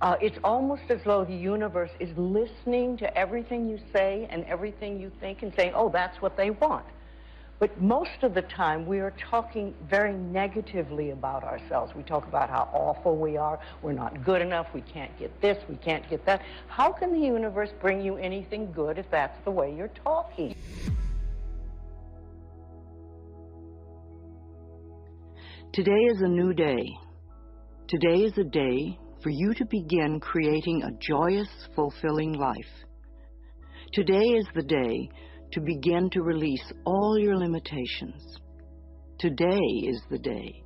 It's almost as though the universe is listening to everything you say and everything you think and saying, oh, that's what they want. But most of the time, we are talking very negatively about ourselves. We talk about how awful we are, we're not good enough, we can't get this, we can't get that. How can the universe bring you anything good if that's the way you're talking? Today is a new day. Today is a day for you to begin creating a joyous, fulfilling life. Today is the day to begin to release all your limitations. Today is the day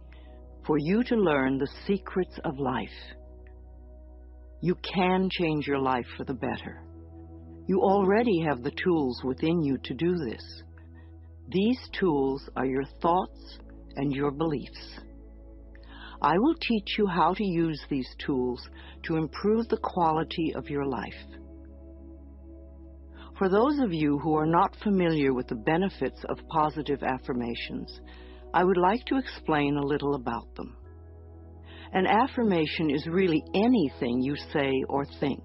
for you to learn the secrets of life. You can change your life for the better. You already have the tools within you to do this. These tools are your thoughts and your beliefs. I will teach you how to use these tools to improve the quality of your life. For those of you who are not familiar with the benefits of positive affirmations, I would like to explain a little about them. An affirmation is really anything you say or think.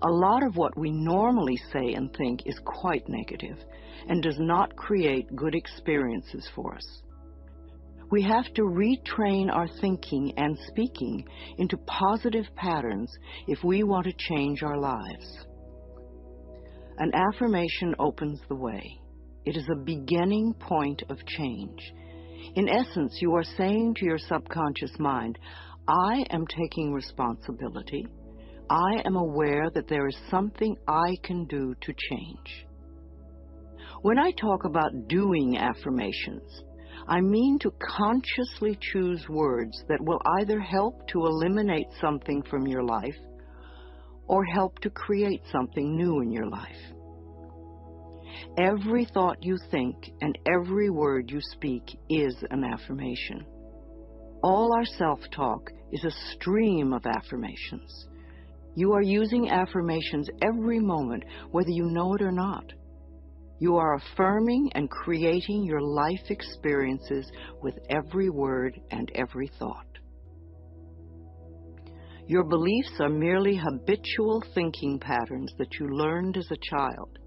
A lot of what we normally say and think is quite negative and does not create good experiences for us. We have to retrain our thinking and speaking into positive patterns if we want to change our lives. An affirmation opens the way. It is a beginning point of change. In essence, you are saying to your subconscious mind, I am taking responsibility. I am aware that there is something I can do to change. When I talk about doing affirmations, I mean to consciously choose words that will either help to eliminate something from your life or help to create something new in your life. Every thought you think and every word you speak is an affirmation. All our self-talk is a stream of affirmations. You are using affirmations every moment, whether you know it or not. You are affirming and creating your life experiences with every word and every thought. Your beliefs are merely habitual thinking patterns that you learned as a child.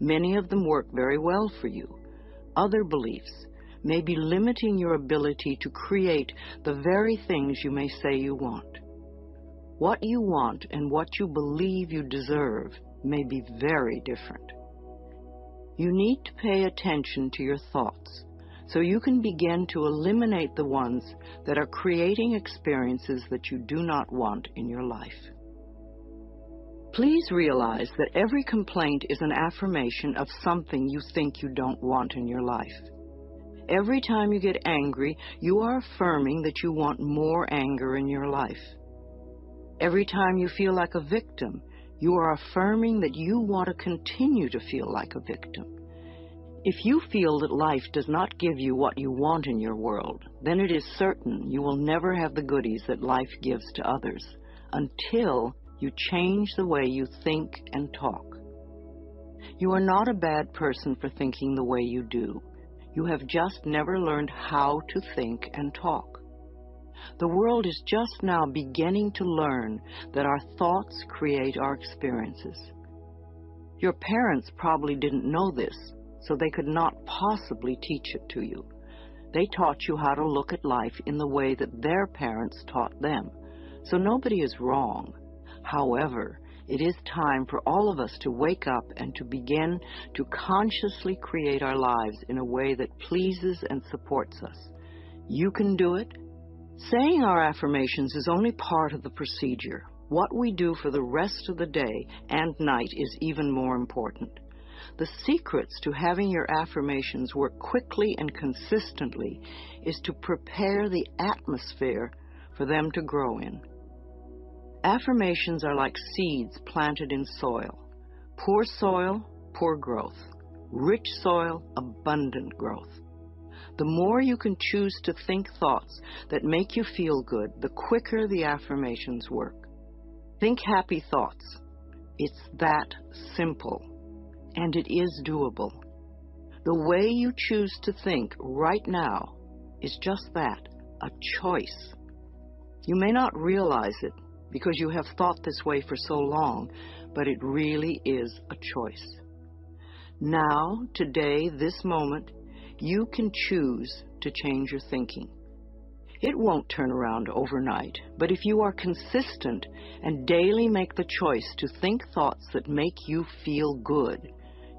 Many of them work very well for you. Other beliefs may be limiting your ability to create the very things you may say you want. What you want and what you believe you deserve may be very different. You need to pay attention to your thoughts so you can begin to eliminate the ones that are creating experiences that you do not want in your life. Please realize that every complaint is an affirmation of something you think you don't want in your life. Every time you get angry, you are affirming that you want more anger in your life. Every time you feel like a victim, you are affirming that you want to continue to feel like a victim. If you feel that life does not give you what you want in your world, then it is certain you will never have the goodies that life gives to others until you change the way you think and talk. You are not a bad person for thinking the way you do. You have just never learned how to think and talk. The world is just now beginning to learn that our thoughts create our experiences. Your parents probably didn't know this, so they could not possibly teach it to you. They taught you how to look at life in the way that their parents taught them, so nobody is wrong. However, it is time for all of us to wake up and to begin to consciously create our lives in a way that pleases and supports us. You can do it. Saying our affirmations is only part of the procedure. What we do for the rest of the day and night is even more important. The secrets to having your affirmations work quickly and consistently is to prepare the atmosphere for them to grow in. Affirmations are like seeds planted in soil. Poor soil, poor growth. Rich soil, abundant growth. The more you can choose to think thoughts that make you feel good, the quicker the affirmations work. Think happy thoughts. It's that simple, and it is doable. The way you choose to think right now is just that, a choice. You may not realize it, because you have thought this way for so long, but it really is a choice. Now, today, this moment, you can choose to change your thinking. It won't turn around overnight, but if you are consistent and daily make the choice to think thoughts that make you feel good,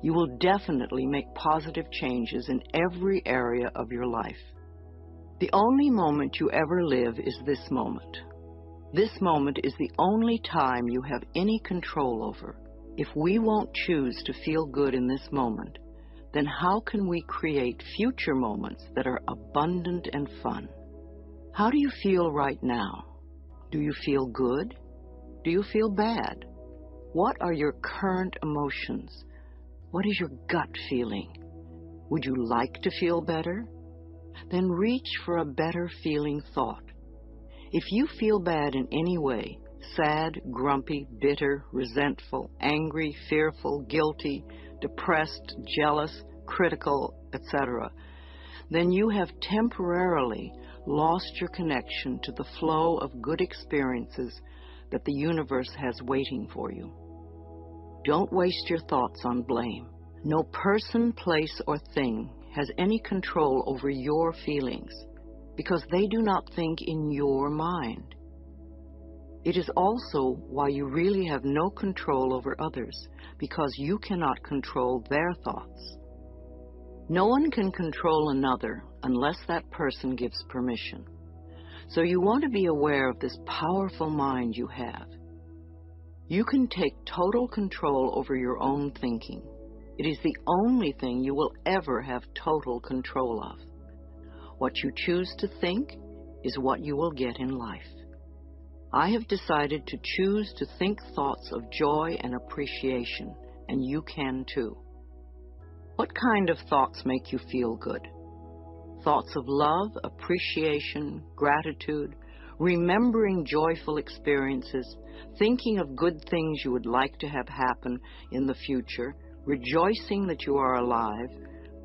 you will definitely make positive changes in every area of your life. The only moment you ever live is this moment. This moment is the only time you have any control over. If we won't choose to feel good in this moment, then how can we create future moments that are abundant and fun? How do you feel right now? Do you feel good? Do you feel bad? What are your current emotions? What is your gut feeling? Would you like to feel better? Then reach for a better feeling thought. If you feel bad in any way, sad, grumpy, bitter, resentful, angry, fearful, guilty, depressed, jealous, critical, etc., then you have temporarily lost your connection to the flow of good experiences that the universe has waiting for you. Don't waste your thoughts on blame. No person, place, or thing has any control over your feelings because they do not think in your mind. It is also why you really have no control over others, because you cannot control their thoughts. No one can control another unless that person gives permission. So you want to be aware of this powerful mind you have. You can take total control over your own thinking. It is the only thing you will ever have total control of. What you choose to think is what you will get in life. I have decided to choose to think thoughts of joy and appreciation, and you can too. What kind of thoughts make you feel good? Thoughts of love, appreciation, gratitude, remembering joyful experiences, thinking of good things you would like to have happen in the future, rejoicing that you are alive,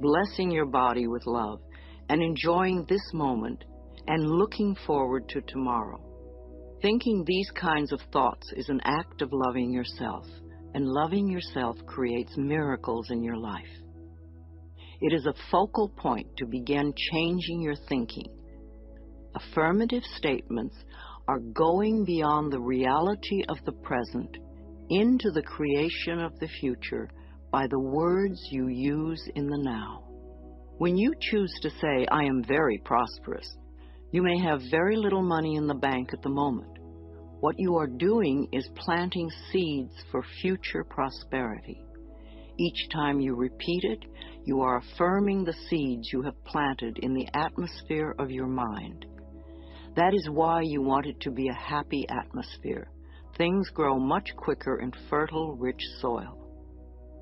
blessing your body with love, and enjoying this moment and looking forward to tomorrow. Thinking these kinds of thoughts is an act of loving yourself, and loving yourself creates miracles in your life. It is a focal point to begin changing your thinking. Affirmative statements are going beyond the reality of the present into the creation of the future by the words you use in the now. When you choose to say, "I am very prosperous," you may have very little money in the bank at the moment. What you are doing is planting seeds for future prosperity. Each time you repeat it, you are affirming the seeds you have planted in the atmosphere of your mind. That is why you want it to be a happy atmosphere. Things grow much quicker in fertile, rich soil.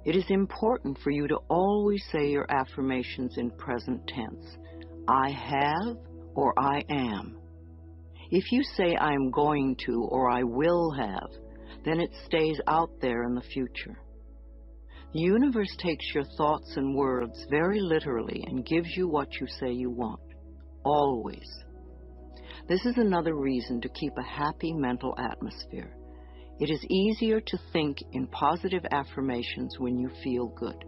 It is important for you to always say your affirmations in present tense. I have or I am. If you say I am going to or I will have, then it stays out there in the future. The universe takes your thoughts and words very literally and gives you what you say you want. Always. This is another reason to keep a happy mental atmosphere. It is easier to think in positive affirmations when you feel good.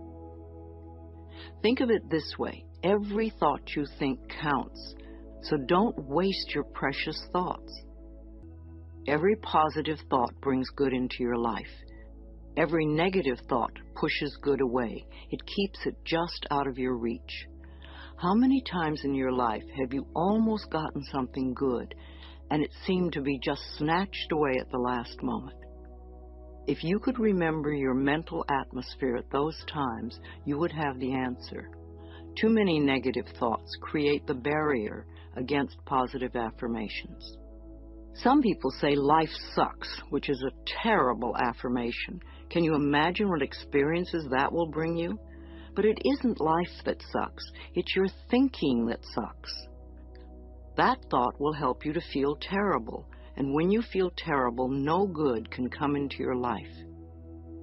Think of it this way. Every thought you think counts, so don't waste your precious thoughts. Every positive thought brings good into your life. Every negative thought pushes good away. It keeps it just out of your reach. How many times in your life have you almost gotten something good and it seemed to be just snatched away at the last moment? If you could remember your mental atmosphere at those times, you would have the answer. Too many negative thoughts create the barrier against positive affirmations. Some people say life sucks, which is a terrible affirmation. Can you imagine what experiences that will bring you? But it isn't life that sucks. It's your thinking that sucks. That thought will help you to feel terrible, and when you feel terrible, no good can come into your life.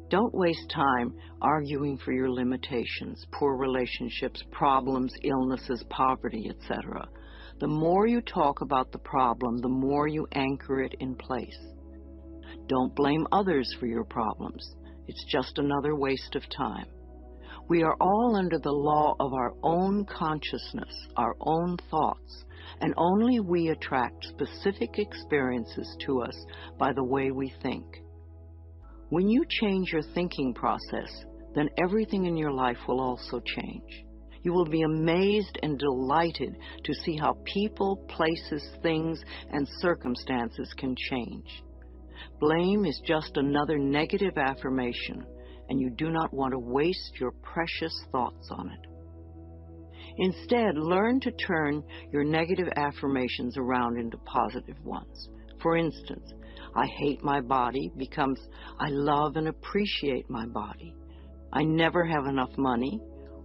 Don't waste time arguing for your limitations, poor relationships, problems, illnesses, poverty, etc. The more you talk about the problem, the more you anchor it in place. Don't blame others for your problems. It's just another waste of time. We are all under the law of our own consciousness, our own thoughts, and only we attract specific experiences to us by the way we think. When you change your thinking process, then everything in your life will also change. You will be amazed and delighted to see how people, places, things, and circumstances can change. Blame is just another negative affirmation, and you do not want to waste your precious thoughts on it. Instead, learn to turn your negative affirmations around into positive ones. For instance, I hate my body becomes I love and appreciate my body. I never have enough money,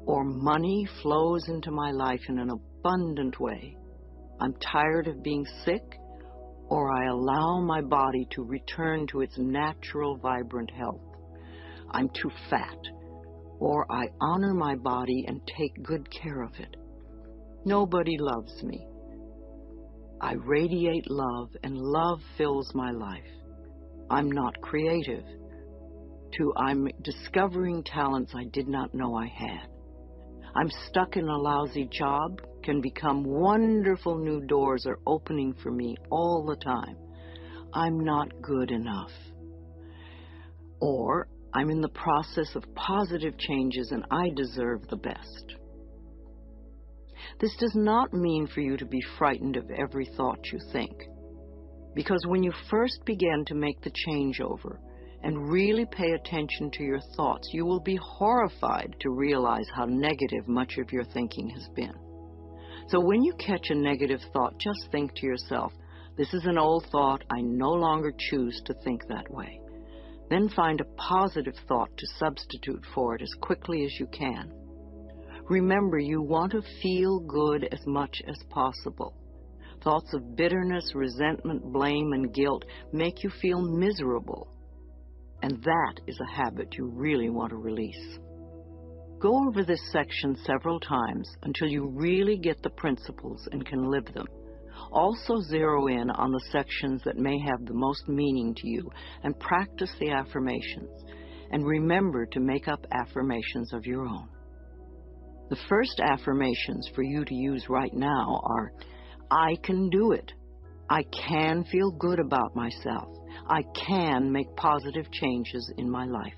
or money flows into my life in an abundant way. I'm tired of being sick, or I allow my body to return to its natural, vibrant health. I'm too fat, or I honor my body and take good care of it. Nobody loves me. I radiate love, and love fills my life. I'm not creative. I'm discovering talents I did not know I had. I'm stuck in a lousy job, can become wonderful new doors are opening for me all the time. I'm not good enough. Or I'm in the process of positive changes and I deserve the best. This does not mean for you to be frightened of every thought you think, because when you first begin to make the changeover and really pay attention to your thoughts, you will be horrified to realize how negative much of your thinking has been. So when you catch a negative thought, just think to yourself, this is an old thought, I no longer choose to think that way. Then find a positive thought to substitute for it as quickly as you can. Remember, you want to feel good as much as possible. Thoughts of bitterness, resentment, blame, and guilt make you feel miserable. And that is a habit you really want to release. Go over this section several times until you really get the principles and can live them. Also zero in on the sections that may have the most meaning to you and practice the affirmations. And remember to make up affirmations of your own. The first affirmations for you to use right now are, I can do it. I can feel good about myself. I can make positive changes in my life.